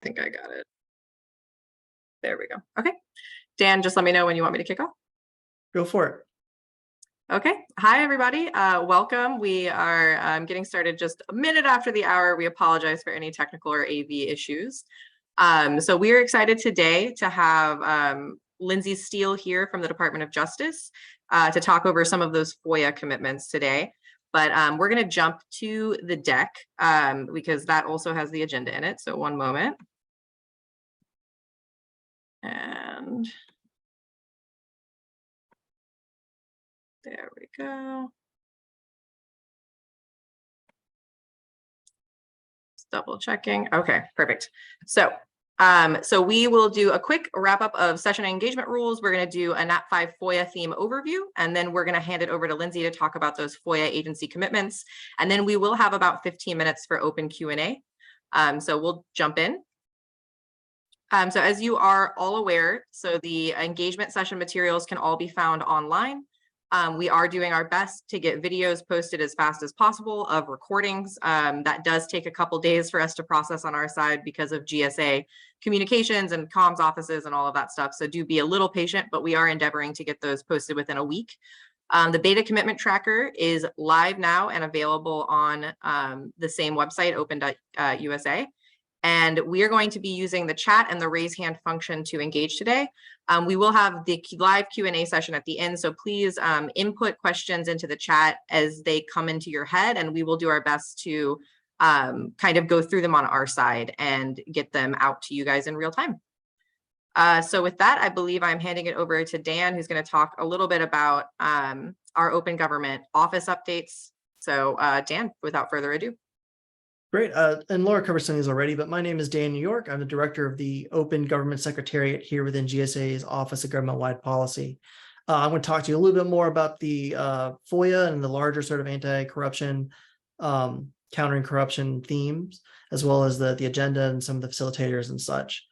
think I got it. There we go. Okay. Dan, just let me know when you want me to kick off. Go for it. Okay. Hi, everybody. Welcome. We are getting started just a minute after the hour. We apologize for any technical or AV issues. So we are excited today to have Lindsay Steele here from the Department of Justice to talk over some of those FOIA commitments today. But we're going to jump to the deck because that also has the agenda in it. So one moment. And there we go. Just double checking. Okay, perfect. So we will do a quick wrap up of session engagement rules. We're going to do a Nat 5 FOIA theme overview, and then we're going to hand it over to Lindsay to talk about those FOIA agency commitments. And then we will have about 15 minutes for open Q&A. So we'll jump in. So as you are all aware, so the engagement session materials can all be found online. We are doing our best to get videos posted as fast as possible of recordings. That does take a couple days for us to process on our side because of GSA communications and comms offices and all of that stuff. So do be a little patient, but we are endeavoring to get those posted within a week. The beta commitment tracker is live now and available on the same website, open.usa. And we are going to be using the chat and the raise hand function to engage today. We will have the live Q&A session at the end, so please input questions into the chat as they come into your head, and we will do our best to kind of go through them on our side and get them out to you guys in real time. So with that, I believe I'm handing it over to Dan, who's going to talk a little bit about our Open Government Office updates. So Dan, without further ado. Great. And Laura covered some of these already, but my name is Dan New York. I'm the director of the Open Government Secretariat here within GSA's Office of Government-Wide Policy. I'm going to talk to you a little bit more about the FOIA and the larger sort of anti-corruption, countering corruption themes, as well as the agenda and some of the facilitators and such.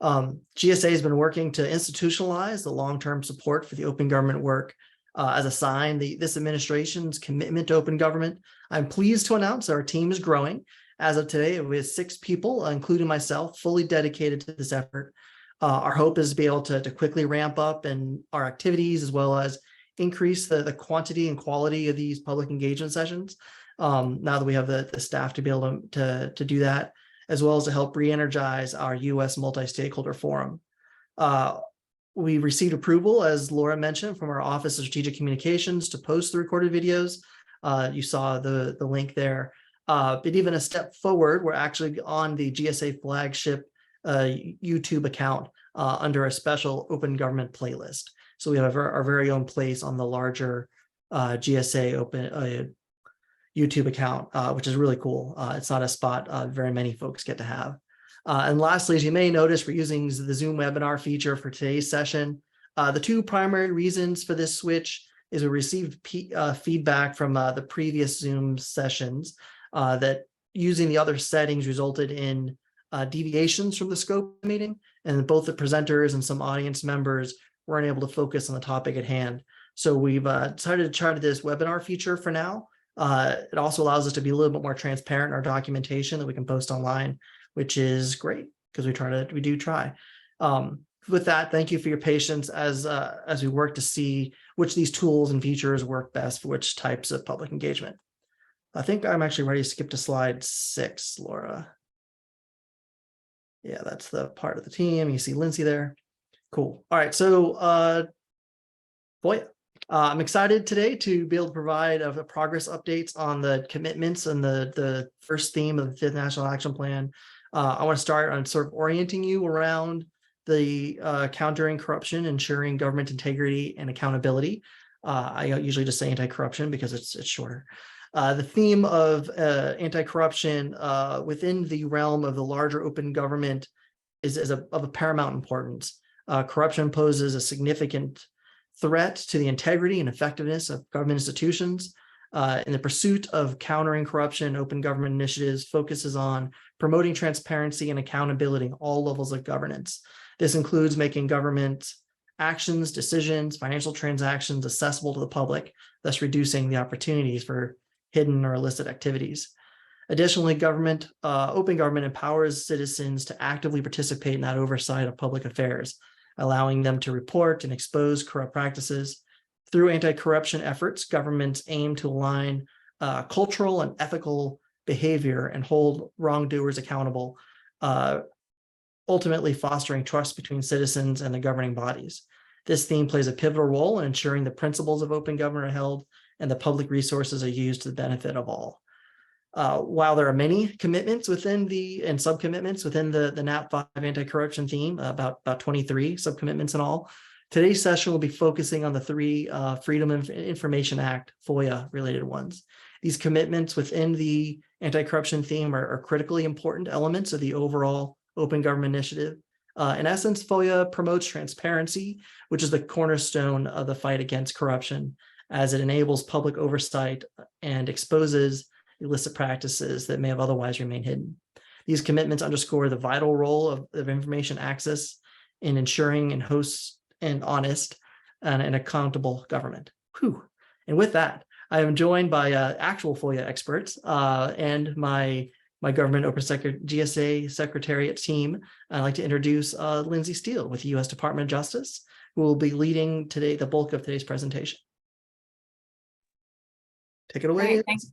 GSA has been working to institutionalize the long-term support for the open government work as a sign this administration's commitment to open government. I'm pleased to announce that our team is growing. As of today, we have 6 people, including myself, fully dedicated to this effort. Our hope is to be able to quickly ramp up in our activities, as well as increase the quantity and quality of these public engagement sessions, now that we have the staff to be able to do that, as well as to help re-energize our U.S. multi-stakeholder forum. We received approval, as Laura mentioned, from our Office of Strategic Communications to post the recorded videos. You saw the link there. But even a step forward, we're actually on the GSA flagship YouTube account under a special open government playlist. So we have our very own place on the larger GSA open YouTube account, which is really cool. It's not a spot very many folks get to have. And lastly, as you may notice, we're using the Zoom webinar feature for today's session. The 2 primary reasons for this switch is we received feedback from the previous Zoom sessions that using the other settings resulted in deviations from the scope of the meeting, and both the presenters and some audience members weren't able to focus on the topic at hand. So we've decided to try this webinar feature for now. It also allows us to be a little bit more transparent in our documentation that we can post online, which is great because we do try. With that, thank you for your patience as we work to see which these tools and features work best for which types of public engagement. I think I'm actually ready to skip to slide 6, Laura. Yeah, that's the part of the team. You see Lindsay there. Cool. All right, so FOIA. I'm excited today to be able to provide a progress updates on the commitments and the first theme of the 5th National Action Plan. I want to start on sort of orienting you around the countering corruption, ensuring government integrity and accountability. I usually just say anti-corruption because it's shorter. The theme of anti-corruption within the realm of the larger open government is of a paramount importance. Corruption poses a significant threat to the integrity and effectiveness of government institutions. In the pursuit of countering corruption, open government initiatives focuses on promoting transparency and accountability in all levels of governance. This includes making government actions, decisions, financial transactions accessible to the public, thus reducing the opportunities for hidden or illicit activities. Additionally, open government empowers citizens to actively participate in that oversight of public affairs, allowing them to report and expose corrupt practices. Through anti-corruption efforts, governments aim to align cultural and ethical behavior and hold wrongdoers accountable, ultimately fostering trust between citizens and the governing bodies. This theme plays a pivotal role in ensuring the principles of open government are held and the public resources are used to the benefit of all. While there are many commitments within and subcommitments within the NAP5 anti-corruption theme, about 23 subcommitments in all, today's session will be focusing on the three Freedom of Information Act FOIA related ones. These commitments within the anti-corruption theme are critically important elements of the overall Open Government Initiative. In essence, FOIA promotes transparency, which is the cornerstone of the fight against corruption, as it enables public oversight and exposes illicit practices that may have otherwise remained hidden. These commitments underscore the vital role of information access in ensuring and hosts an honest and accountable government. Whew. And with that, I am joined by actual FOIA experts and my government open GSA Secretariat team. I'd like to introduce Lindsay Steele with the U.S. Department of Justice, who will be leading the bulk of today's presentation. Take it away. Great, thanks.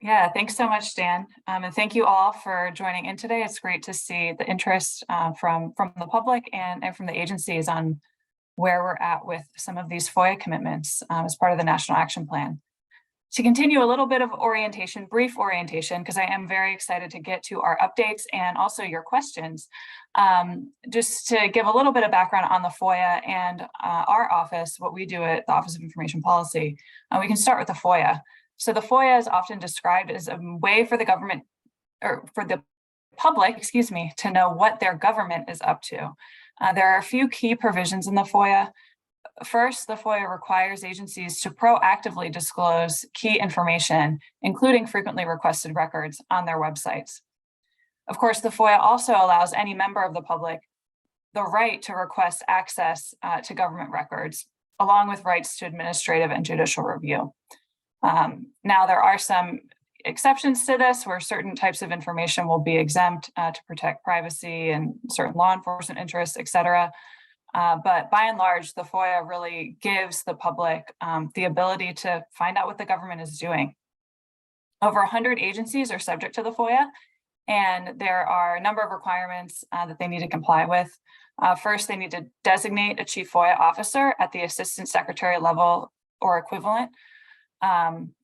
Yeah, thanks so much, Dan. And thank you all for joining in today. It's great to see the interest from the public and from the agencies on where we're at with some of these FOIA commitments as part of the National Action Plan. To continue a little bit of orientation, brief orientation, because I am very excited to get to our updates and also your questions. Just to give a little bit of background on the FOIA and our office, what we do at the Office of Information Policy, we can start with the FOIA. So the FOIA is often described as a way for the government, or for the public, excuse me, to know what their government is up to. There are a few key provisions in the FOIA. First, the FOIA requires agencies to proactively disclose key information, including frequently requested records, on their websites. Of course, the FOIA also allows any member of the public the right to request access to government records, along with rights to administrative and judicial review. Now, there are some exceptions to this where certain types of information will be exempt to protect privacy and certain law enforcement interests, et cetera. But by and large, the FOIA really gives the public the ability to find out what the government is doing. Over 100 agencies are subject to the FOIA, and there are a number of requirements that they need to comply with. First, they need to designate a chief FOIA officer at the assistant secretary level or equivalent.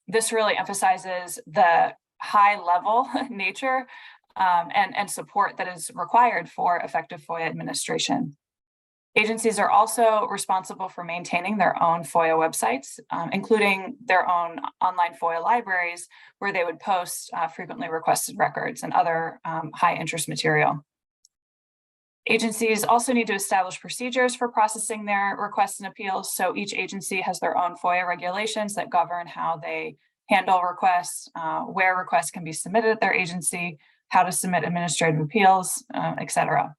This really emphasizes the high level nature and support that is required for effective FOIA administration. Agencies are also responsible for maintaining their own FOIA websites, including their own online FOIA libraries, where they would post frequently requested records and other high interest material. Agencies also need to establish procedures for processing their requests and appeals. So each agency has their own FOIA regulations that govern how they handle requests, where requests can be submitted at their agency, how to submit administrative appeals, et cetera.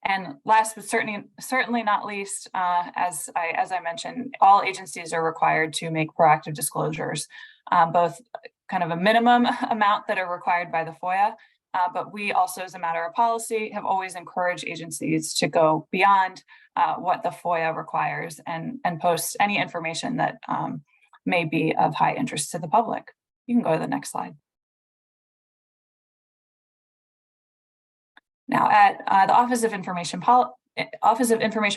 And last but certainly not least, as I mentioned, all agencies are required to make proactive disclosures, both kind of a minimum amount that are required by the FOIA, but we also, as a matter of policy, have always encouraged agencies to go beyond what the FOIA requires and post any information that may be of high interest to the public. You can go to the next slide. Now, at the Office of Information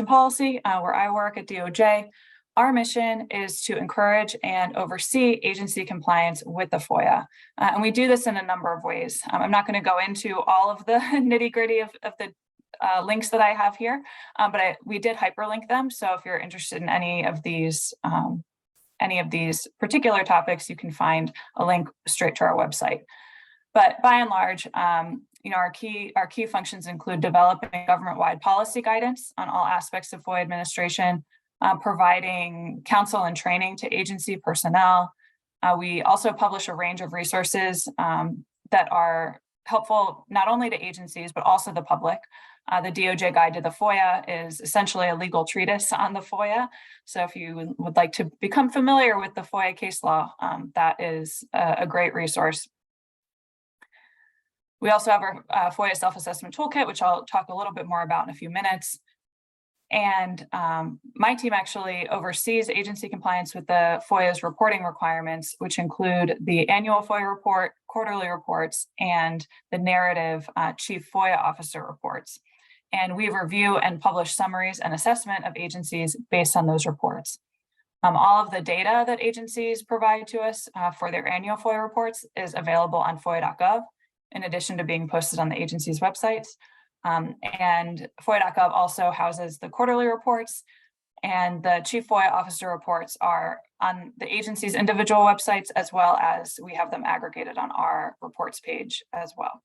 Policy, where I work at DOJ, our mission is to encourage and oversee agency compliance with the FOIA. And we do this in a number of ways. I'm not going to go into all of the nitty-gritty of the links that I have here, but we did hyperlink them. So if you're interested in any of these particular topics, you can find a link straight to our website. But by and large, our key functions include developing government-wide policy guidance on all aspects of FOIA administration, providing counsel and training to agency personnel. We also publish a range of resources that are helpful not only to agencies, but also the public. The DOJ Guide to the FOIA is essentially a legal treatise on the FOIA. So if you would like to become familiar with the FOIA case law, that is a great resource. We also have our FOIA self-assessment toolkit, which I'll talk a little bit more about in a few minutes. And my team actually oversees agency compliance with the FOIA's reporting requirements, which include the annual FOIA report, quarterly reports, and the narrative chief FOIA officer reports. And we review and publish summaries and assessment of agencies based on those reports. All of the data that agencies provide to us for their annual FOIA reports is available on FOIA.gov, in addition to being posted on the agency's websites. And FOIA.gov also houses the quarterly reports, and the chief FOIA officer reports are on the agency's individual websites, as well as we have them aggregated on our reports page as well.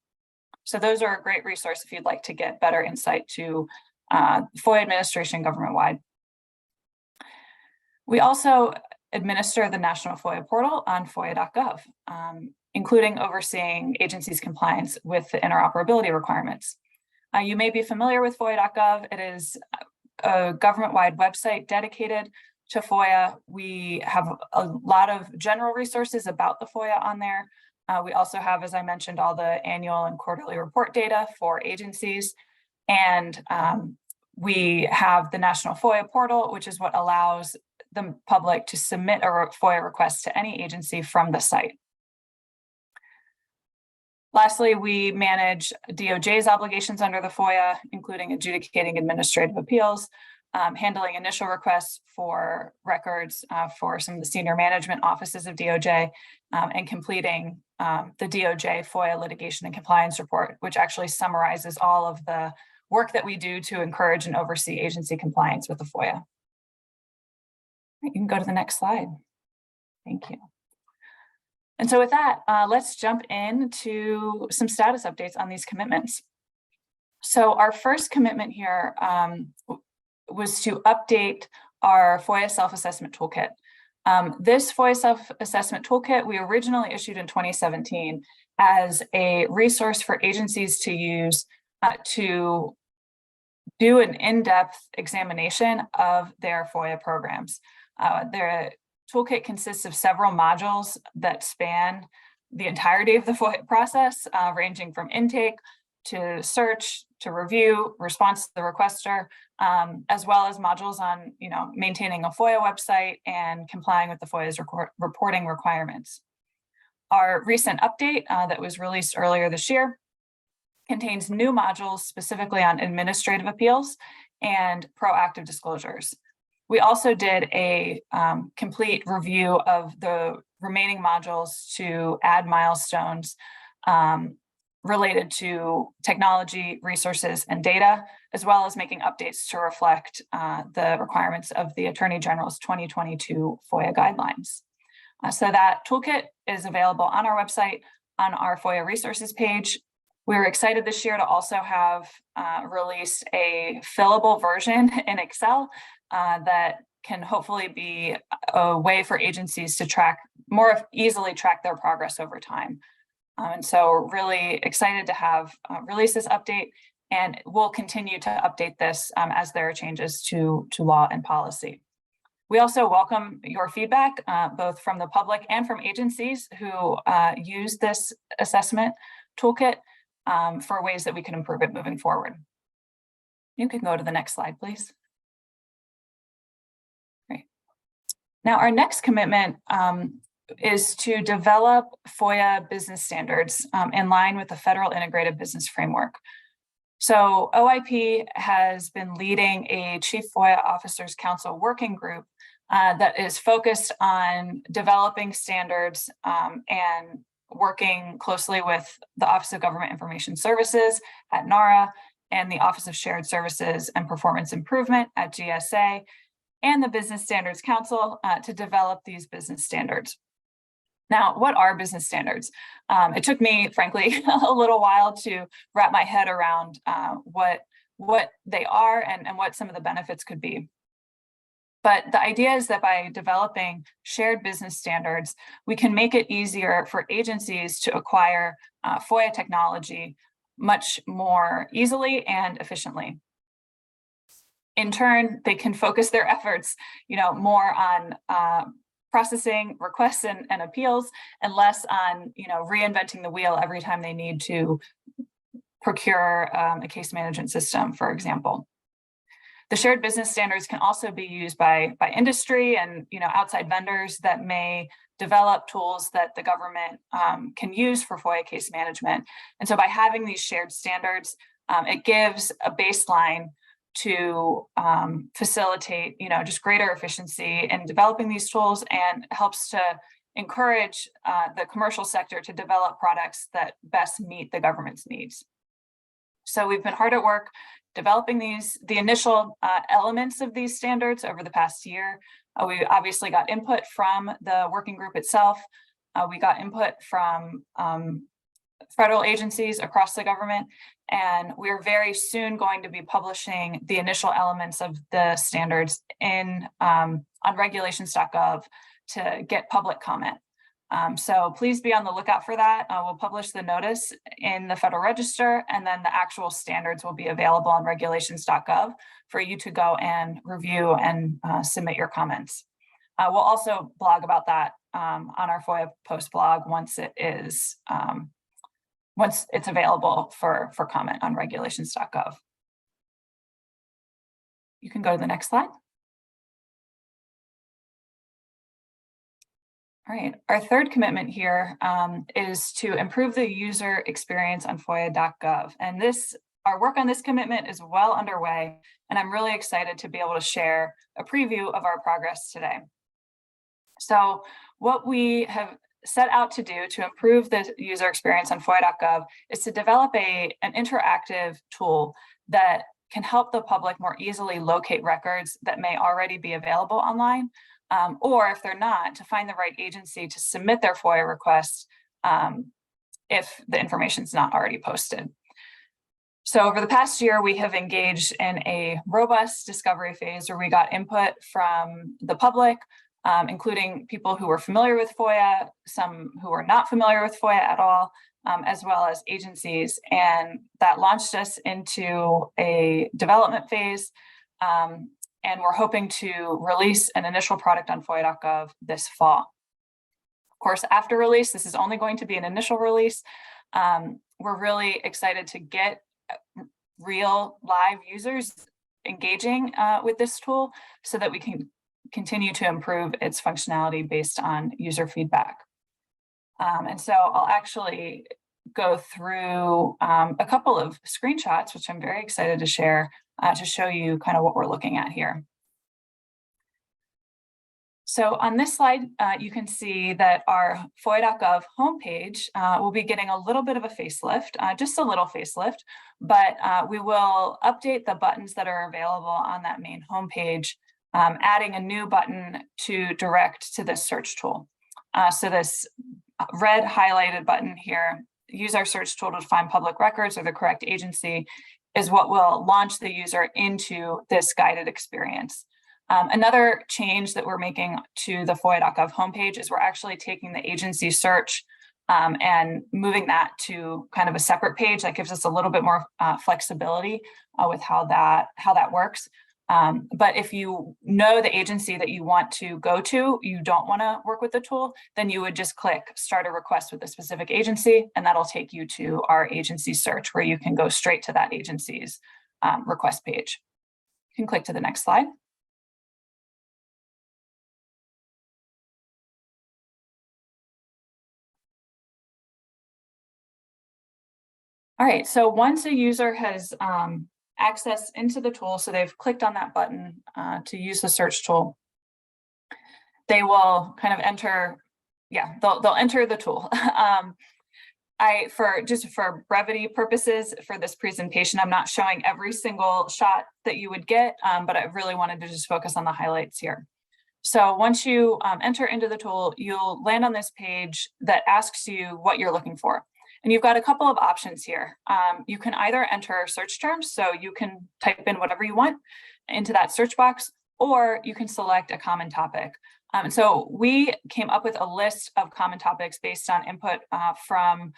So those are a great resource if you'd like to get better insight to FOIA administration government-wide. We also administer the National FOIA portal on FOIA.gov, including overseeing agencies' compliance with the interoperability requirements. You may be familiar with FOIA.gov. It is a government-wide website dedicated to FOIA. We have a lot of general resources about the FOIA on there. We also have, as I mentioned, all the annual and quarterly report data for agencies. And we have the National FOIA portal, which is what allows the public to submit a FOIA request to any agency from the site. Lastly, we manage DOJ's obligations under the FOIA, including adjudicating administrative appeals, handling initial requests for records for some of the senior management offices of DOJ, and completing the DOJ FOIA litigation and compliance report, which actually summarizes all of the work that we do to encourage and oversee agency compliance with the FOIA. You can go to the next slide. Thank you. And so with that, let's jump into some status updates on these commitments. So our first commitment here was to update our FOIA self-assessment toolkit. This FOIA self-assessment toolkit we originally issued in 2017 as a resource for agencies to use to do an in-depth examination of their FOIA programs. Their toolkit consists of several modules that span the entirety of the FOIA process, ranging from intake to search to review, response to the requester, as well as modules on maintaining a FOIA website and complying with the FOIA's reporting requirements. Our recent update that was released earlier this year contains new modules specifically on administrative appeals and proactive disclosures. We also did a complete review of the remaining modules to add milestones related to technology, resources, and data, as well as making updates to reflect the requirements of the Attorney General's 2022 FOIA guidelines. So that toolkit is available on our website on our FOIA resources page. We were excited this year to also have released a fillable version in Excel that can hopefully be a way for agencies to more easily track their progress over time. And so really excited to have released this update, and we'll continue to update this as there are changes to law and policy. We also welcome your feedback, both from the public and from agencies who use this assessment toolkit for ways that we can improve it moving forward. You can go to the next slide, please. Great. Now, our next commitment is to develop FOIA business standards in line with the Federal Integrated Business Framework. So OIP has been leading a Chief FOIA Officers Council working group that is focused on developing standards and working closely with the Office of Government Information Services at NARA and the Office of Shared Services and Performance Improvement at GSA and the Business Standards Council to develop these business standards. Now, what are business standards? It took me, frankly, a little while to wrap my head around what they are and what some of the benefits could be. But the idea is that by developing shared business standards, we can make it easier for agencies to acquire FOIA technology much more easily and efficiently. In turn, they can focus their efforts, more on processing requests and appeals, and less on, reinventing the wheel every time they need to procure a case management system, for example. The shared business standards can also be used by industry and outside vendors that may develop tools that the government can use for FOIA case management. And so by having these shared standards, it gives a baseline to facilitate just greater efficiency in developing these tools, and helps to encourage the commercial sector to develop products that best meet the government's needs. So we've been hard at work developing the initial elements of these standards over the past year. We obviously got input from the working group itself. We got input from federal agencies across the government, and we're very soon going to be publishing the initial elements of the standards on regulations.gov to get public comment. So please be on the lookout for that. We'll publish the notice in the Federal Register, and then the actual standards will be available on regulations.gov for you to go and review and submit your comments. We'll also blog about that on our FOIA post blog once it's available for comment on regulations.gov. You can go to the next slide. All right, our third commitment here is to improve the user experience on FOIA.gov. And our work on this commitment is well underway, and I'm really excited to be able to share a preview of our progress today. So what we have set out to do to improve the user experience on FOIA.gov is to develop an interactive tool that can help the public more easily locate records that may already be available online, or if they're not, to find the right agency to submit their FOIA request if the information is not already posted. So over the past year, we have engaged in a robust discovery phase where we got input from the public, including people who were familiar with FOIA, some who were not familiar with FOIA at all, as well as agencies. And that launched us into a development phase. And we're hoping to release an initial product on FOIA.gov this fall. Of course, after release, this is only going to be an initial release. We're really excited to get real live users engaging with this tool so that we can continue to improve its functionality based on user feedback. And so I'll actually go through a couple of screenshots, which I'm very excited to share to show you kind of what we're looking at here. So on this slide, you can see that our FOIA.gov homepage will be getting a little bit of a facelift, just a little facelift, but we will update the buttons that are available on that main homepage, adding a new button to direct to this search tool. So this red highlighted button here, use our search tool to find public records or the correct agency, is what will launch the user into this guided experience. Another change that we're making to the FOIA.gov homepage is we're actually taking the agency search and moving that to kind of a separate page that gives us a little bit more flexibility with how that works. But if you know the agency that you want to go to, you don't want to work with the tool, then you would just click start a request with a specific agency, and that'll take you to our agency search where you can go straight to that agency's request page. You can click to the next slide. All right, so once a user has access into the tool, so they've clicked on that button to use the search tool, they will kind of enter, they'll enter the tool. For brevity purposes for this presentation, I'm not showing every single shot that you would get, but I really wanted to just focus on the highlights here. So once you enter into the tool, you'll land on this page that asks you what you're looking for. And you've got a couple of options here. You can either enter search terms, so you can type in whatever you want into that search box, or you can select a common topic. So we came up with a list of common topics based on input from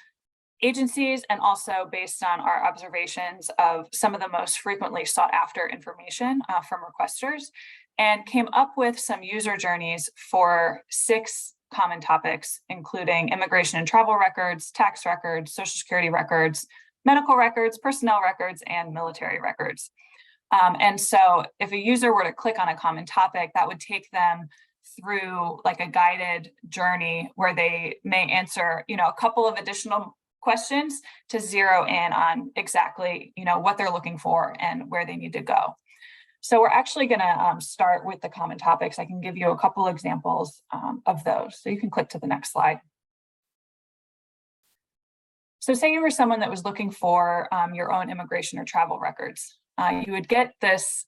agencies and also based on our observations of some of the most frequently sought after information from requesters. and came up with some user journeys for 6 common topics, including immigration and travel records, tax records, social security records, medical records, personnel records, and military records. And so if a user were to click on a common topic, that would take them through like a guided journey where they may answer, a couple of additional questions to zero in on exactly, what they're looking for and where they need to go. So we're actually going to start with the common topics. I can give you a couple examples of those. So you can click to the next slide. So say you were someone that was looking for your own immigration or travel records. You would get this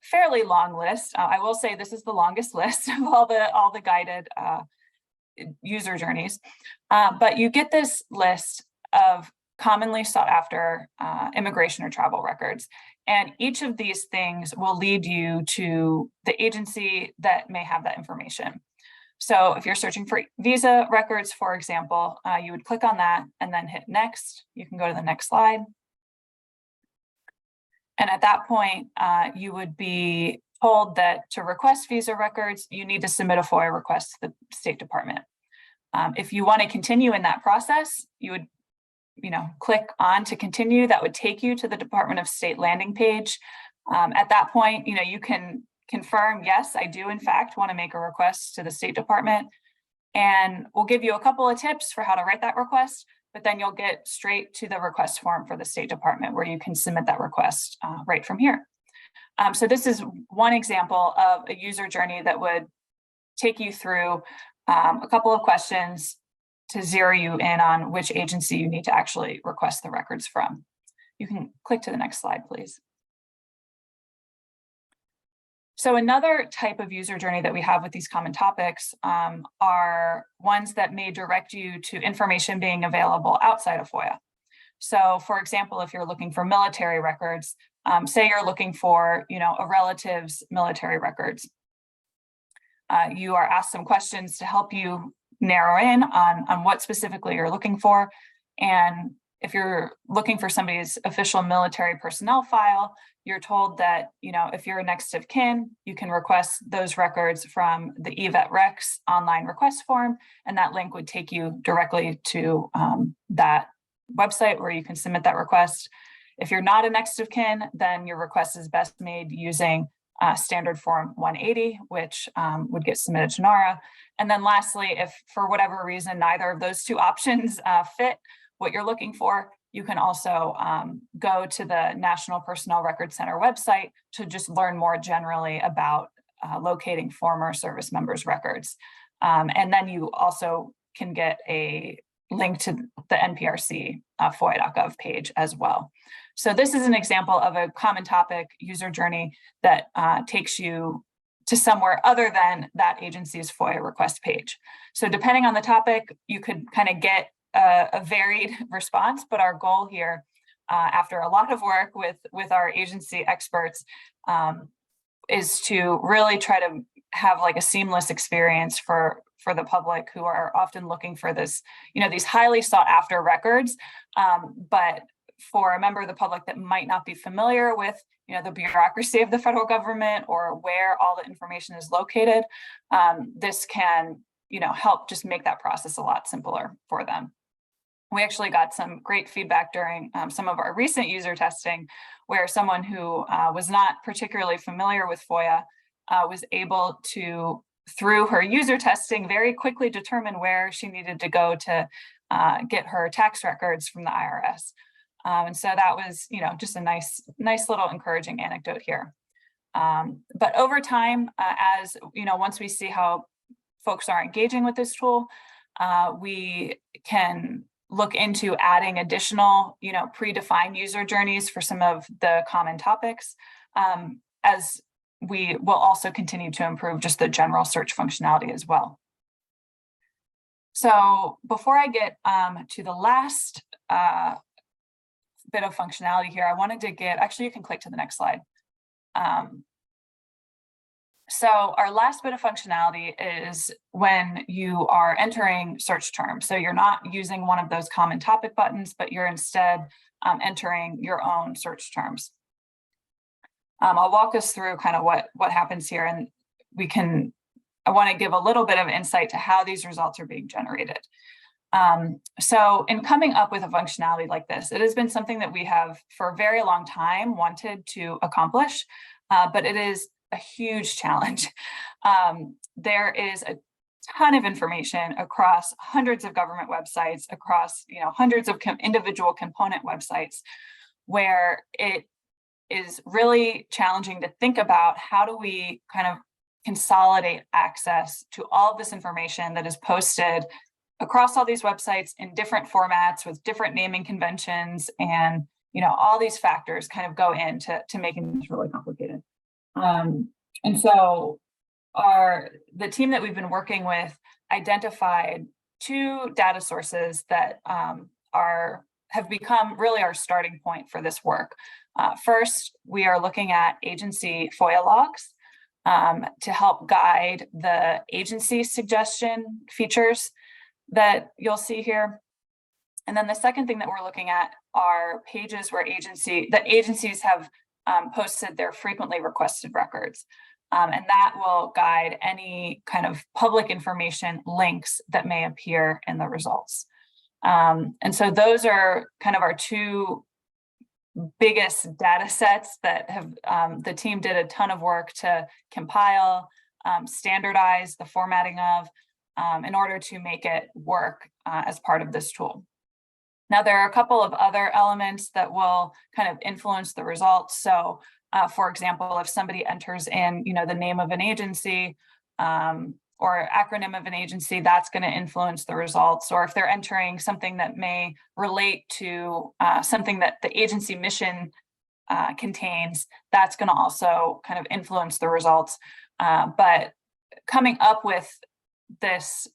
fairly long list. I will say this is the longest list of all the guided user journeys, but you get this list of commonly sought after immigration or travel records. And each of these things will lead you to the agency that may have that information. So if you're searching for visa records, for example, you would click on that and then hit next. You can go to the next slide. And at that point, you would be told that to request visa records, you need to submit a FOIA request to the State Department. If you want to continue in that process, you would click on to continue. That would take you to the Department of State landing page. At that point, you can confirm, yes, I do in fact want to make a request to the State Department. And we'll give you a couple of tips for how to write that request, but then you'll get straight to the request form for the State Department where you can submit that request right from here. So this is one example of a user journey that would take you through a couple of questions to zero you in on which agency you need to actually request the records from. You can click to the next slide, please. So another type of user journey that we have with these common topics are ones that may direct you to information being available outside of FOIA. So for example, if you're looking for military records, say you're looking for a relative's military records. You are asked some questions to help you narrow in on what specifically you're looking for. And if you're looking for somebody's official military personnel file, you're told that, if you're a next of kin, you can request those records from the eVet Recs online request form, and that link would take you directly to that website where you can submit that request. If you're not a next of kin, then your request is best made using standard form 180, which would get submitted to NARA. And then lastly, if for whatever reason, neither of those two options fit what you're looking for, you can also go to the National Personnel Records Center website to just learn more generally about locating former service members' records. And then you also can get a link to the NPRC FOIA.gov page as well. So this is an example of a common topic user journey that takes you to somewhere other than that agency's FOIA request page. So depending on the topic, you could kind of get a varied response, but our goal here, after a lot of work with our agency experts, is to really try to have like a seamless experience for the public who are often looking for this, these highly sought after records. But for a member of the public that might not be familiar with, the bureaucracy of the federal government or where all the information is located, this can, help just make that process a lot simpler for them. We actually got some great feedback during some of our recent user testing where someone who was not particularly familiar with FOIA was able to, through her user testing, very quickly determine where she needed to go to get her tax records from the IRS. And so that was, just a nice little encouraging anecdote here. But over time, as once we see how folks are engaging with this tool, we can look into adding additional, predefined user journeys for some of the common topics, as we will also continue to improve just the general search functionality as well. So before I get to the last bit of functionality here, I wanted to get, actually you can click to the next slide. So our last bit of functionality is when you are entering search terms. So you're not using one of those common topic buttons, but you're instead entering your own search terms. I'll walk us through kind of what happens here, and I want to give a little bit of insight to how these results are being generated. So in coming up with a functionality like this, it has been something that we have for a very long time wanted to accomplish, but it is a huge challenge. There is a ton of information across hundreds of government websites, across hundreds of individual component websites, where it is really challenging to think about how do we kind of consolidate access to all of this information that is posted across all these websites in different formats with different naming conventions, and all these factors kind of go into making this really complicated. And so the team that we've been working with identified two data sources that have become really our starting point for this work. First, we are looking at agency FOIA logs to help guide the agency suggestion features that you'll see here. And then the second thing that we're looking at are pages where agencies have posted their frequently requested records. And that will guide any kind of public information links that may appear in the results. And so those are kind of our two biggest data sets that have the team did a ton of work to compile, standardize the formatting of in order to make it work as part of this tool. Now, there are a couple of other elements that will kind of influence the results. So, for example, if somebody enters in, the name of an agency or acronym of an agency, that's going to influence the results. Or if they're entering something that may relate to something that the agency mission contains, that's going to also kind of influence the results. But coming up with this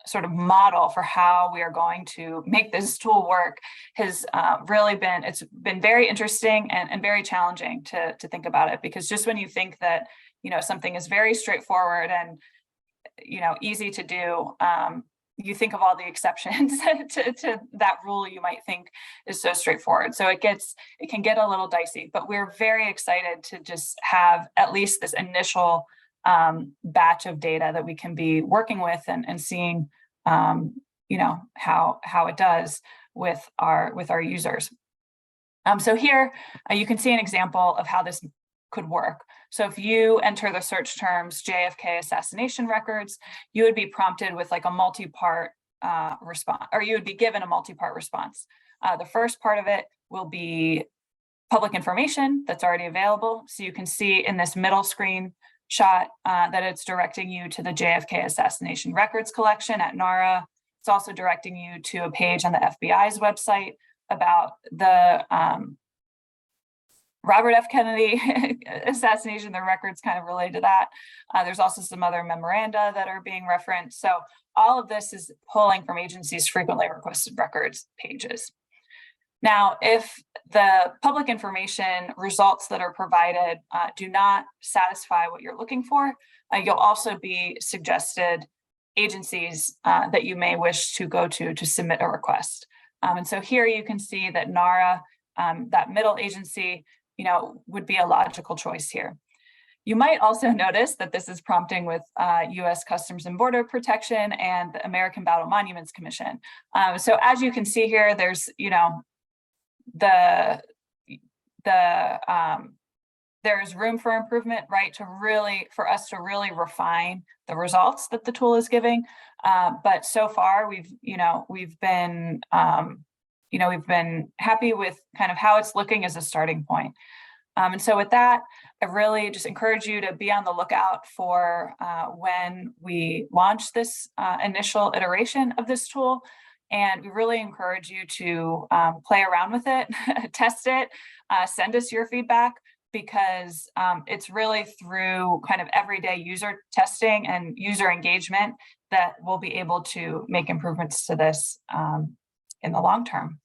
sort of model for how we are going to make this tool work has really it's been very interesting and very challenging to think about it, because just when you think that something is very straightforward and easy to do, you think of all the exceptions to that rule you might think is so straightforward. So it can get a little dicey, but we're very excited to just have at least this initial batch of data that we can be working with and seeing how it does with our users. So here you can see an example of how this could work. So if you enter the search terms JFK assassination records, you would be prompted with like a multi-part response, or you would be given a multi-part response. The first part of it will be public information that's already available. So you can see in this middle screen shot that it's directing you to the JFK assassination records collection at NARA. It's also directing you to a page on the FBI's website about the Robert F. Kennedy assassination. The records kind of related to that. There's also some other memoranda that are being referenced. So all of this is pulling from agencies' frequently requested records pages. Now, if the public information results that are provided do not satisfy what you're looking for, you'll also be suggested agencies that you may wish to go to submit a request. And so here you can see that NARA, that middle agency, would be a logical choice here. You might also notice that this is prompting with U.S. Customs and Border Protection and the American Battle Monuments Commission. So as you can see here, there's, there's room for improvement, right? For us to really refine the results that the tool is giving. But so far, we've been happy with kind of how it's looking as a starting point. And so with that, I really just encourage you to be on the lookout for when we launch this initial iteration of this tool. And we really encourage you to play around with it, test it, send us your feedback, because it's really through kind of everyday user testing and user engagement that we'll be able to make improvements to this in the long term.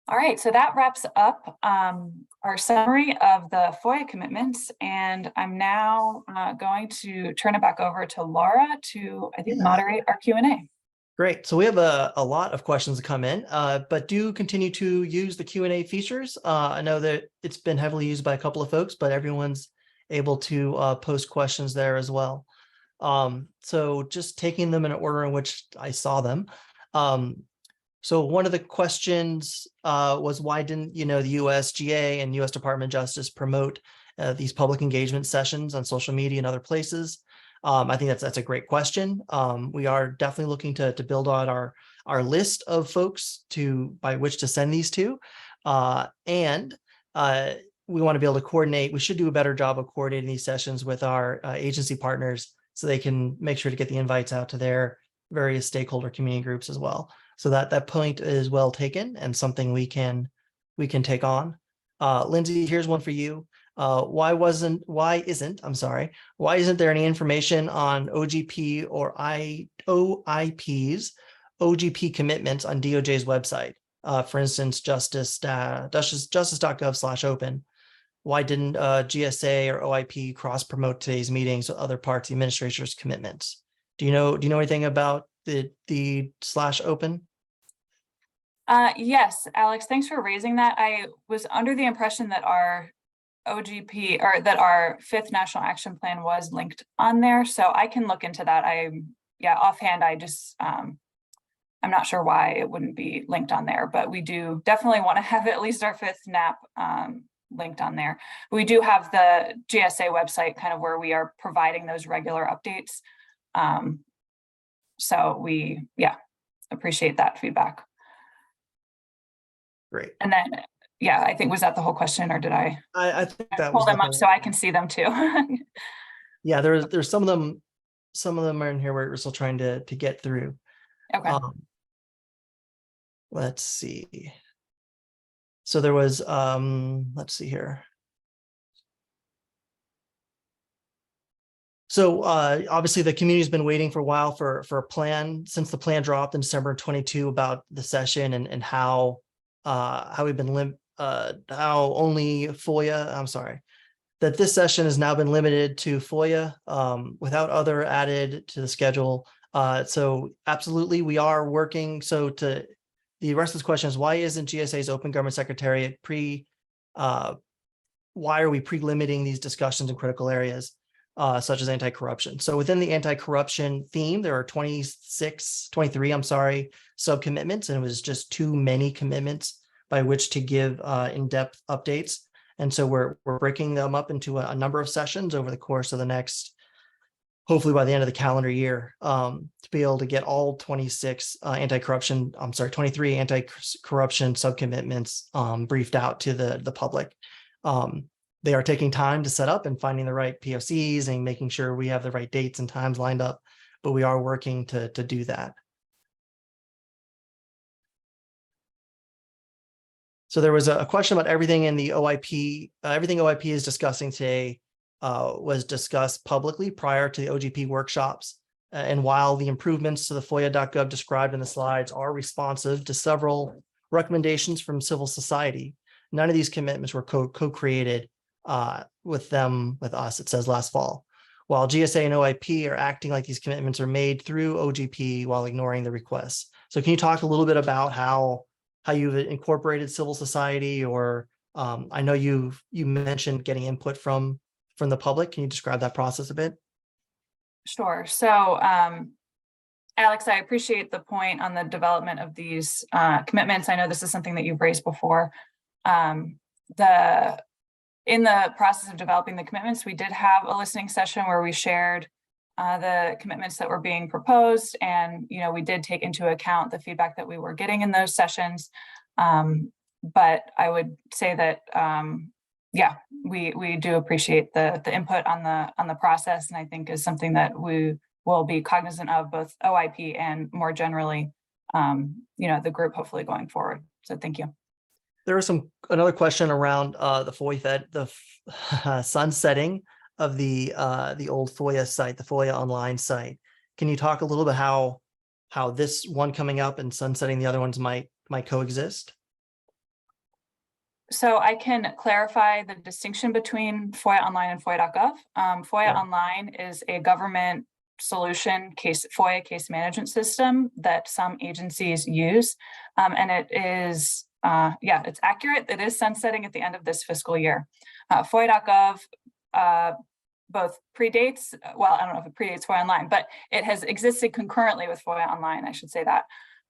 All right, so that wraps up our summary of the FOIA commitments, and I'm now going to turn it back over to Laura to, I think, moderate our Q&A. Great. So we have a lot of questions to come in, but do continue to use the Q&A features. I know that it's been heavily used by a couple of folks, but everyone's able to post questions there as well. So just taking them in order in which I saw them. So one of the questions was, why didn't the USGA and US Department of Justice promote these public engagement sessions on social media and other places? I think that's a great question. We are definitely looking to build out our list of folks by which to send these to, and we want to be able to coordinate. We should do a better job of coordinating these sessions with our agency partners so they can make sure to get the invites out to their various stakeholder community groups as well. So that point is well taken and something we can take on. Lindsay, here's one for you. Why isn't there any information on OGP or OIP's OGP commitments on DOJ's website? For instance, justice.gov/open. Why didn't GSA or OIP cross promote today's meetings with other parts of the administration's commitments? Do you know anything about the /open? Yes, Alex, thanks for raising that. I was under the impression that our OGP, or that our 5th National Action Plan was linked on there, so I can look into that. Offhand, I just I'm not sure why it wouldn't be linked on there, but we do definitely want to have at least our 5th NAP linked on there. We do have the GSA website kind of where we are providing those regular updates. So we appreciate that feedback. Great. And then I think, was that the whole question, or did I think that pull was them up so I can see them too? Yeah, there's some of them are in here where we're still trying to get through. Okay. Let's see. So there was let's see here. So obviously the community's been waiting for a while for a plan since the plan dropped in December 22 about the session and how we've been how only FOIA, that this session has now been limited to FOIA without other added to the schedule. So absolutely, we are working. So the rest of this question is, why isn't GSA's Open Government Secretariat why are we pre-limiting these discussions in critical areas such as anti-corruption? So within the anti-corruption theme, there are 23 subcommitments, and it was just too many commitments by which to give in-depth updates. And so we're breaking them up into a number of sessions over the course of the next, hopefully by the end of the calendar year, to be able to get all 23 anti-corruption subcommitments briefed out to the public. They are taking time to set up and finding the right POCs and making sure we have the right dates and times lined up, but we are working to do that. So there was a question about everything in the OIP. Everything OIP is discussing today was discussed publicly prior to the OGP workshops. And while the improvements to the FOIA.gov described in the slides are responsive to several recommendations from civil society, none of these commitments were co-created with us, it says last fall. While GSA and OIP are acting like these commitments are made through OGP while ignoring the requests. So can you talk a little bit about how you've incorporated civil society, or I know you mentioned getting input from the public. Can you describe that process a bit? Sure. So, Alex, I appreciate the point on the development of these commitments. I know this is something that you've raised before. In the process of developing the commitments, we did have a listening session where we shared the commitments that were being proposed, and we did take into account the feedback that we were getting in those sessions. But I would say that we do appreciate the input on the process, and I think is something that we will be cognizant of, both OIP and more generally the group, hopefully going forward. So thank you. There was another question around the FOIA, the sunsetting of the old FOIA site, the FOIA online site. Can you talk a little bit how this one coming up and sunsetting the other ones might coexist? So I can clarify the distinction between FOIA Online and FOIA.gov. FOIA Online is a government solution FOIA case management system that some agencies use. And it is, it's accurate. It is sunsetting at the end of this fiscal year. FOIA.gov both predates, well, I don't know if it predates FOIA Online, but it has existed concurrently with FOIA Online, I should say that,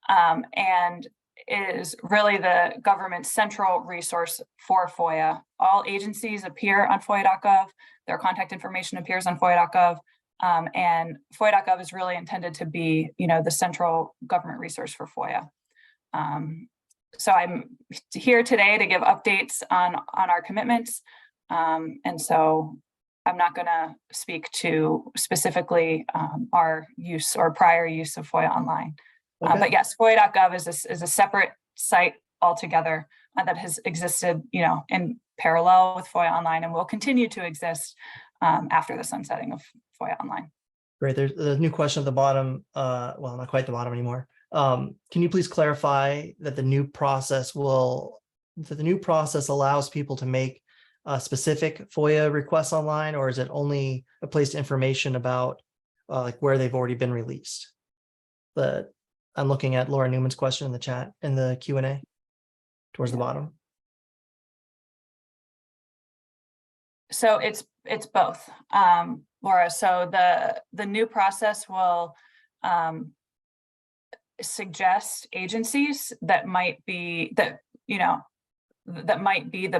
and is really the government's central resource for FOIA. All agencies appear on FOIA.gov, their contact information appears on FOIA.gov, and FOIA.gov is really intended to be, the central government resource for FOIA. So I'm here today to give updates on our commitments, and so I'm not going to speak to specifically our use or prior use of FOIA Online. Okay. But yes, FOIA.gov is a separate site altogether that has existed, in parallel with FOIA Online and will continue to exist after the sunsetting of FOIA Online. Great. There's a new question at the bottom. Well, not quite the bottom anymore. Can you please clarify that the new process allows people to make specific FOIA requests online, or is it only a place to information about like where they've already been released? I'm looking at Laura Newman's question in the chat in the Q&A towards the bottom. So it's both, Laura. So the new process will suggest agencies that might be the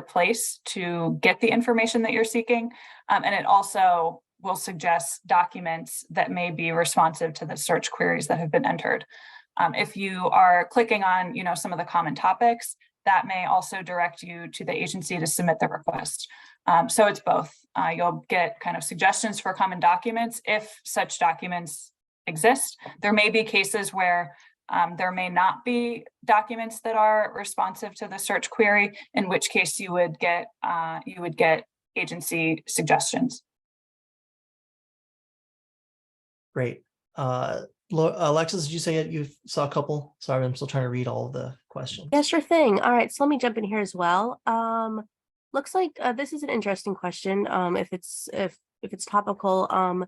place to get the information that you're seeking, and it also will suggest documents that may be responsive to the search queries that have been entered. If you are clicking on, some of the common topics, that may also direct you to the agency to submit the request. So it's both. You'll get kind of suggestions for common documents if such documents exist. There may be cases where there may not be documents that are responsive to the search query, in which case you would get agency suggestions. Great. Alexis, did you say you saw a couple? Sorry, I'm still trying to read all of the questions. Yeah, sure thing. All right, so let me jump in here as well. Looks like this is an interesting question. If it's topical.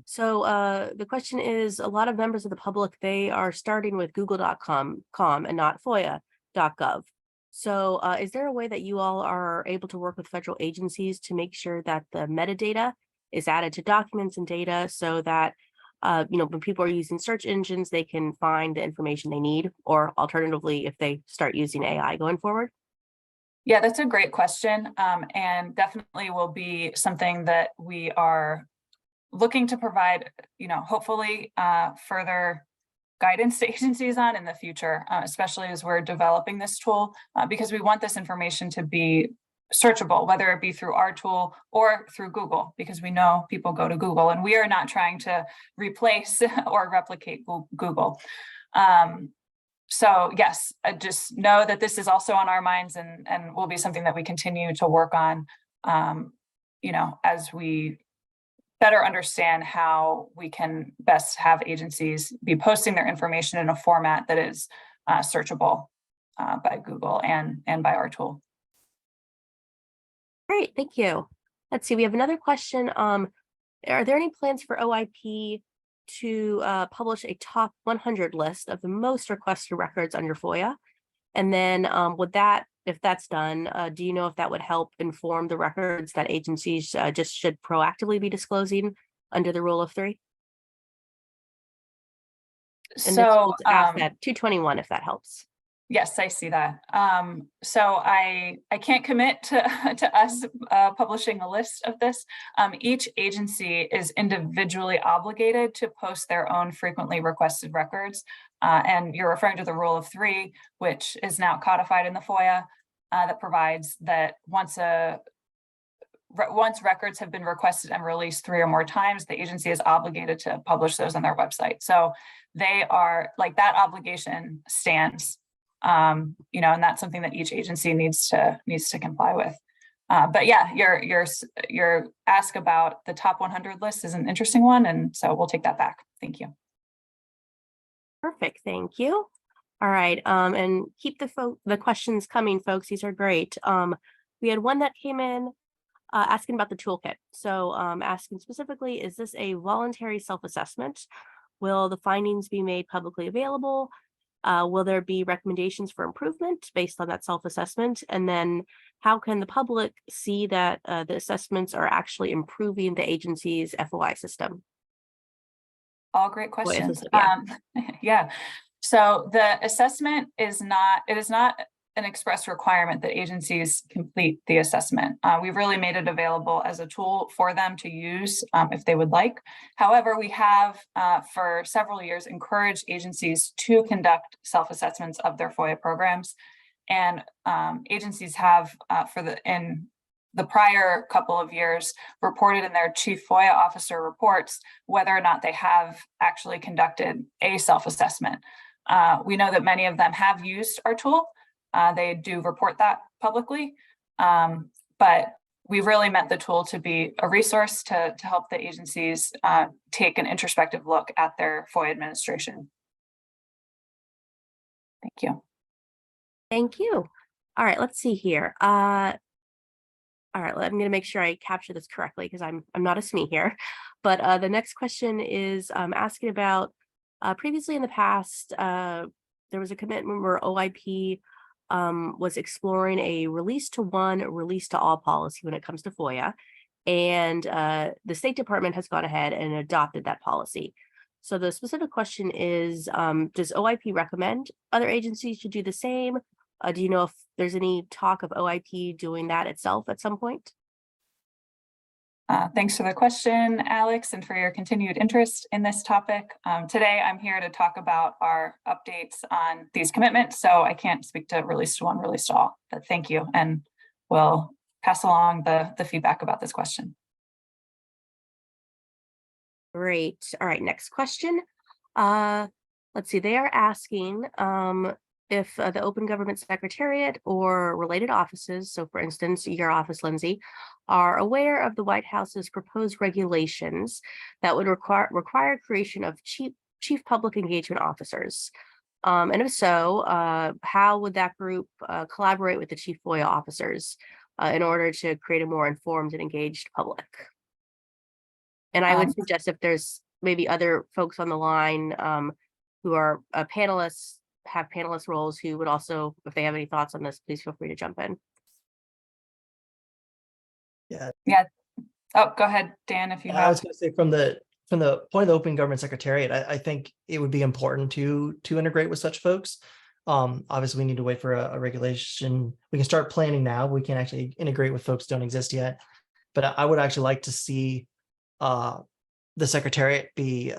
So the question is, a lot of members of the public, they are starting with google.com and not FOIA.gov. So is there a way that you all are able to work with federal agencies to make sure that the metadata is added to documents and data so that when people are using search engines, they can find the information they need, or alternatively, if they start using AI going forward? Yeah, that's a great question, and definitely will be something that we are looking to provide, hopefully further guidance to agencies on in the future, especially as we're developing this tool, because we want this information to be searchable, whether it be through our tool or through Google, because we know people go to Google, and we are not trying to replace or replicate Google. So yes, just know that this is also on our minds, and will be something that we continue to work on, as we better understand how we can best have agencies be posting their information in a format that is searchable by Google and by our tool. Great, thank you. Let's see, we have another question. Are there any plans for OIP to publish a top 100 list of the most requested records under FOIA? And then if that's done, do you know if that would help inform the records that agencies just should proactively be disclosing under the rule of 3? And So ask that 221 if that helps. Yes, I see that. So I can't commit to us publishing a list of this. Each agency is individually obligated to post their own frequently requested records. And you're referring to the rule of 3, which is now codified in the FOIA, that provides that once records have band released 3 or more times, the agency is obligated to publish those on their website. So they are like, that obligation stands. And that's something that each agency needs to comply with. But yeah, your ask about the top 100 list is an interesting one, and so we'll take that back. Thank you. Perfect, thank you. All right, and keep the questions coming, folks. These are great. We had one that came in asking about the toolkit. So asking specifically, is this a voluntary self-assessment? Will the findings be made publicly available? Will there be recommendations for improvement based on that self-assessment? And then how can the public see that the assessments are actually improving the agency's FOI system? All great questions. system, yeah. Yeah. So the assessment is not an express requirement that agencies complete the assessment. We've really made it available as a tool for them to use if they would like. However, we have for several years encouraged agencies to conduct self-assessments of their FOIA programs. And agencies have in the prior couple of years reported in their chief FOIA officer reports whether or not they have actually conducted a self-assessment. We know that many of them have used our tool. They do report that publicly, but we've really meant the tool to be a resource to help the agencies take an introspective look at their FOIA administration. Thank you. Thank you. All right, let's see here. All right, I'm going to make sure I capture this correctly because I'm not a SME here. But the next question is asking about previously in the past, there was a commitment where OIP was exploring a release to one, release to all policy when it comes to FOIA. And the State Department has gone ahead and adopted that policy. So the specific question is, does OIP recommend other agencies should do the same? Do you know if there's any talk of OIP doing that itself at some point? Thanks for the question, Alex, and for your continued interest in this topic. Today, I'm here to talk about our updates on these commitments, so I can't speak to release to one, release to all, but thank you, and we'll pass along the feedback about this question. Great. All right, next question. Let's see, they are asking if the Open Government Secretariat or related offices, so for instance, your office, Lindsay, are aware of the White House's proposed regulations that would require creation of chief public engagement officers. And if so, how would that group collaborate with the chief FOIA officers in order to create a more informed and engaged public? And I would suggest if there's maybe other folks on the line who are panelists, have panelist roles who would also, if they have any thoughts on this, please feel free to jump in. Yeah. Oh, go ahead, Dan, if you have. I was going to say from the point of the Open Government Secretariat, I think it would be important to integrate with such folks. Obviously, we need to wait for a regulation. We can start planning now. We can actually integrate with folks that don't exist yet. But I would actually like to see the Secretariat be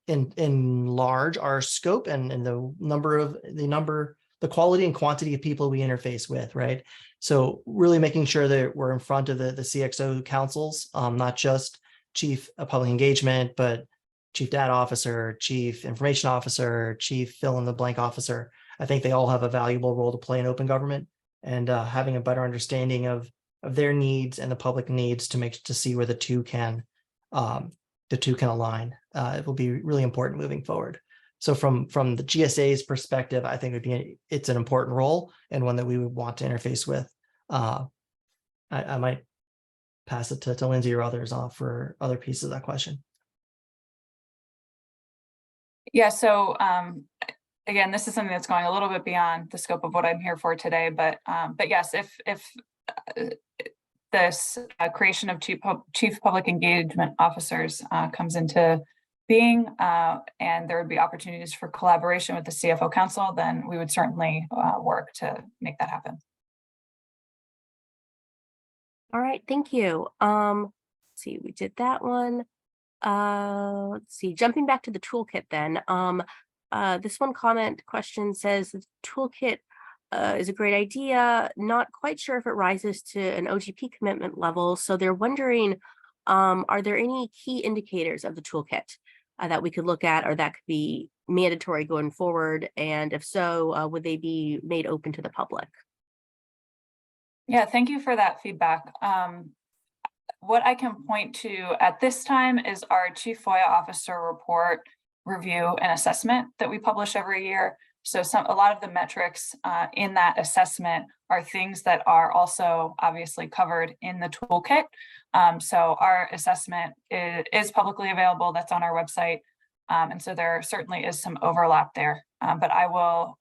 enlarge our scope and the quality and quantity of people we interface with, right? So really making sure that we're in front of the CXO councils, not just chief public engagement, but chief data officer, chief information officer, chief fill in the blank officer. I think they all have a valuable role to play in open government, and having a better understanding of their needs and the public needs to see where the two can align. It will be really important moving forward. So from the GSA's perspective, I think it's an important role and one that we would want to interface with. I might pass it to Lindsay or others off for other pieces of that question. Yeah, so again, this is something that's going a little bit beyond the scope of what I'm here for today, but yes, if this creation of chief public engagement officers comes into being, and there would be opportunities for collaboration with the CFO Council, then we would certainly work to make that happen. All right, thank you. Let's see, we did that one. Let's see, jumping back to the toolkit then. This one question says the toolkit is a great idea. Not quite sure if it rises to an OGP commitment level. So they're wondering, are there any key indicators of the toolkit that we could look at or that could be mandatory going forward? And if so, would they be made open to the public? Yeah, thank you for that feedback. What I can point to at this time is our Chief FOIA Officer report review and assessment that we publish every year. So a lot of the metrics in that assessment are things that are also obviously covered in the toolkit. So our assessment is publicly available. That's on our website. And so there certainly is some overlap there. But I will,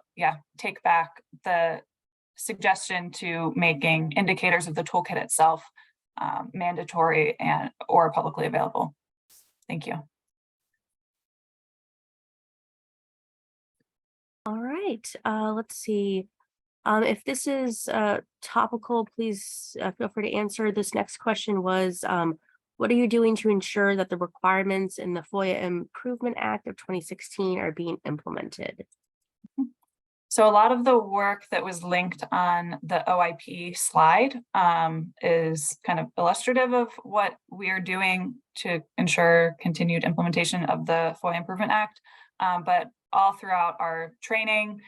take back the suggestion to making indicators of the toolkit itself mandatory or publicly available. Thank you. All right, let's see. If this is topical, please feel free to answer. This next question was, what are you doing to ensure that the requirements in the FOIA Improvement Act of 2016 are being implemented? So a lot of the work that was linked on the OIP slide is kind of illustrative of what we are doing to ensure continued implementation of the FOIA Improvement Act. But all throughout our training,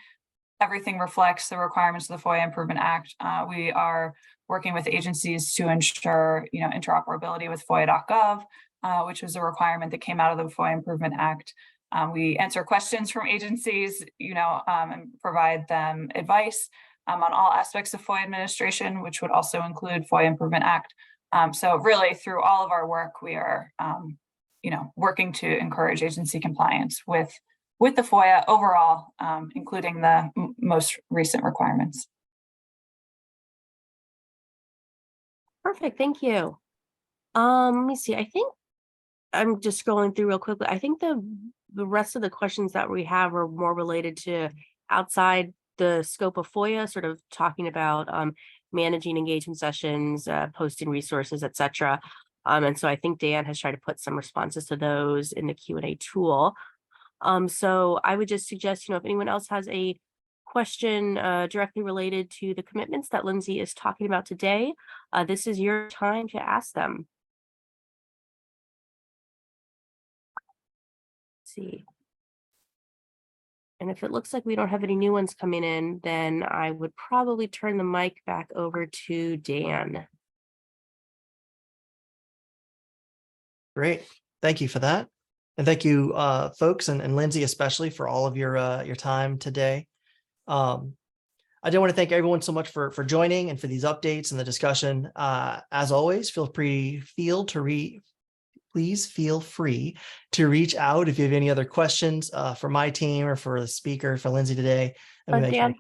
everything reflects the requirements of the FOIA Improvement Act. We are working with agencies to ensure, interoperability with FOIA.gov, which was a requirement that came out of the FOIA Improvement Act. We answer questions from agencies, and provide them advice on all aspects of FOIA administration, which would also include FOIA Improvement Act. So really through all of our work, we are, working to encourage agency compliance with the FOIA overall, including the most recent requirements. Perfect, thank you. Let me see, I think I'm just scrolling through real quickly. I think the rest of the questions that we have are more related to outside the scope of FOIA, sort of talking about managing engagement sessions, posting resources, etc. And so I think Dan has tried to put some responses to those in the Q&A tool. So I would just suggest, if anyone else has a question directly related to the commitments that Lindsay is talking about today, this is your time to ask them. See. And if it looks like we don't have any new ones coming in, then I would probably turn the mic back over to Dan. Great. Thank you for that. And thank you, folks, and Lindsay, especially for all of your time today. I do want to thank everyone so much for joining and for these updates and the discussion. As always, please feel free to reach out if you have any other questions for my team or for the speaker, for Lindsay today. Dan?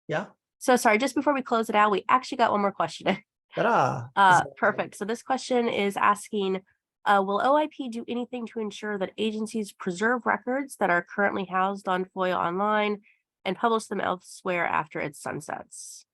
Yeah. So sorry, just before we close it out, we actually got one more question. Perfect. So this question is asking, will OIP do anything to ensure that agencies preserve records that are currently housed on FOIA online and publish them elsewhere after it sunsets?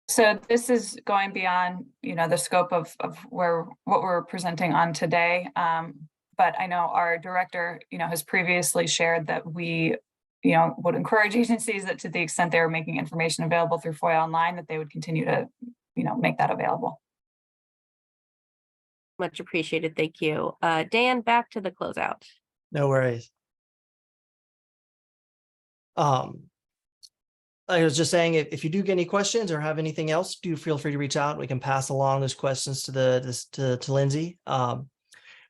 So this is going beyond, the scope of what we're presenting on today. But I know our director, has previously shared that we, would encourage agencies that to the extent they're making information available through FOIA online, that they would continue to, make that available. Much appreciated. Thank you. Dan, back to the closeout. No worries. I was just saying, if you do get any questions or have anything else, do feel free to reach out. We can pass along those questions to Lindsay.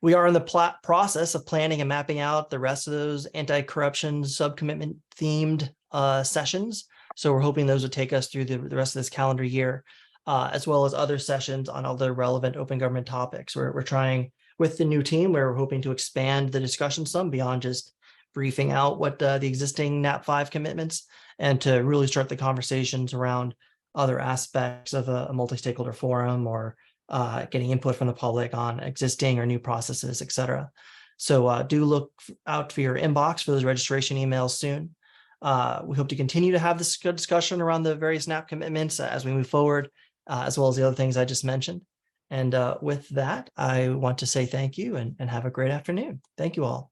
We are in the process of planning and mapping out the rest of those anti-corruption subcommitment themed sessions. So we're hoping those would take us through the rest of this calendar year, as well as other sessions on other relevant open government topics. We're trying with the new team, we're hoping to expand the discussion some beyond just briefing out what the existing NAP5 commitments, and to really start the conversations around other aspects of a multi-stakeholder forum, or getting input from the public on existing or new processes, et cetera. So do look out for your inbox for those registration emails soon. We hope to continue to have this good discussion around the various NAP commitments as we move forward, as well as the other things I just mentioned. And with that, I want to say thank you and have a great afternoon. Thank you all.